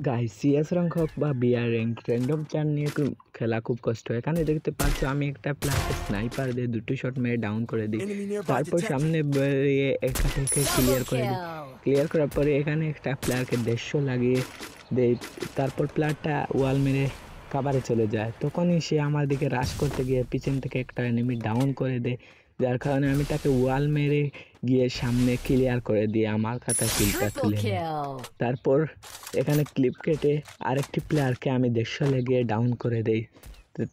Guys CS rank হোক বা BR rank random চার নিয়ে খেলা খুব কষ্ট। এখানে দেখতে পাচ্ছ আমি একটা প্লেয়ারকে স্নাইপার দিয়ে দুটো শট মেরে ডাউন করে দিই, তারপর সামনে বেরিয়ে একা থেকে ক্লিয়ার করে দিই। ক্লিয়ার করার পরে এখানে একটা প্লেয়ারকে 150 লাগিয়ে দেই, তারপর প্লেয়ারটা ওয়াল মেরে কাভারে চলে যায়। তখনই সে আমার দিকে রাশ করতে গিয়ে পিছন থেকে একটা এনিমি ডাউন করে দেয়, যার কারণে আমি তাকে ওয়াল মেরে গিয়ে সামনে ক্লিয়ার করে দিয়ে আমার খাতায় কিলটা তুলে নিই। তারপর এখানে ক্লিপ কেটে আরেকটি প্লেয়ারকে আমি 150 লাগিয়ে ডাউন করে দেই।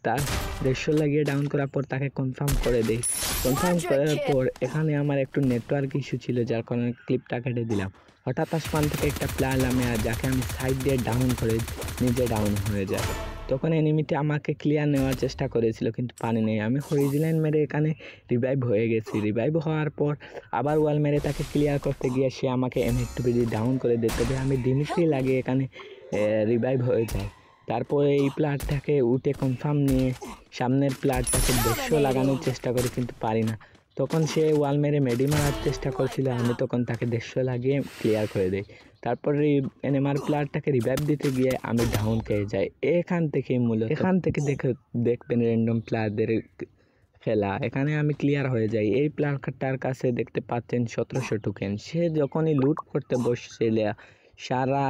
তার 150 লাগিয়ে ডাউন করার পর তাকে কনফার্ম করে দেই। কনফার্ম করার পর এখানে আমার একটু নেটওয়ার্ক ইস্যু ছিল, যার কারণে ক্লিপটা কেটে দিলাম। হঠাৎ আসমান থেকে একটা প্লেয়ার নামে আর যাকে আমি সাইড দিয়ে ডাউন করে নিজে ডাউন হয়ে যায়। তখন এনিমিটি আমাকে ক্লিয়ার নেওয়ার চেষ্টা করেছিল কিন্তু পানি নেই। আমি হরিজিলাইন মেরে এখানে রিভাইভ হয়ে গেছি। রিভাইভ হওয়ার পর আবার ওয়াল মেরে তাকে ক্লিয়ার করতে গিয়ে সে আমাকে M2 ডাউন করে দিতে হবে। আমি ডিমিট্রি লাগিয়ে এখানে রিভাইভ হয়ে যায়। তারপরে এই প্লেয়ারটাকে উঠে কনফার্ম নিয়ে সামনের প্লেয়ারটাকে 150 লাগানোর চেষ্টা করি কিন্তু পারি না। তখন সে ওয়াল মেরে মেডি মারার চেষ্টা করছিল, আমি তখন তাকে 150 লাগিয়ে ক্লিয়ার করে দিই। তারপরে এনিমার প্লেয়ারটাকে রিভাইভ দিতে গিয়ে আমি ডাউন খেয়ে যাই। এখান থেকে দেখবেন র্যান্ডম প্লেয়ারদের খেলা। এখানে আমি ক্লিয়ার হয়ে যাই। এই প্লেয়ারটার কাছে দেখতে পাচ্ছেন 1700 টোকেন। সে যখনই লুট করতে বসছিল সারা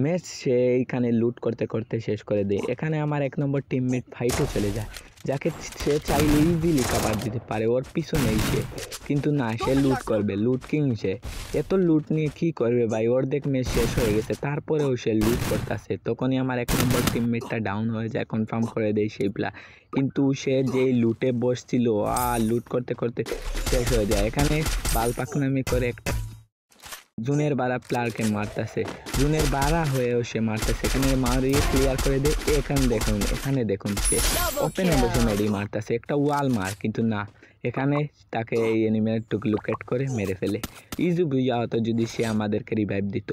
ম্যাচ সে এইখানে লুট করতে করতে শেষ করে দেয়। এখানে আমার 1 নম্বর টিমমেট ফাইটও চলে যায়, যাকে সে চাইলে ইজিলি কাভার দিতে পারে, ওর পিছনেই সে, কিন্তু না, সে লুট করবে। লুট কিং সে, এত লুট নিয়ে কি করবে ভাই, অর্ধেক ম্যাচ শেষ হয়ে গেছে তারপরেও সে লুট করতেছে। তখনই আমার 1 নম্বর টিমমেটটা ডাউন হয়ে যায়, কনফার্ম করে দেয় সেই প্লেয়ার। কিন্তু সে যেই লুটে বসছিল লুট করতে করতে শেষ হয়ে যায়। এখানে বালপাকনামি করে একটা জুনের বাড়া প্লেয়ারকে মারতেছে, জুনের বাড়া হয়েও সে মারতেছে। এখানে মারিয়ে ক্লিয়ার করে দেয়। এখানে দেখুন সে ওপেনে বসে মেডি মারতেছে, একটা ওয়াল মার, কিন্তু না, এখানে তাকে এই এনিমির টুক লুকেট করে মেরে ফেলে। ইজি বুঝা হতো যদি সে আমাদেরকে রিভাইভ দিত।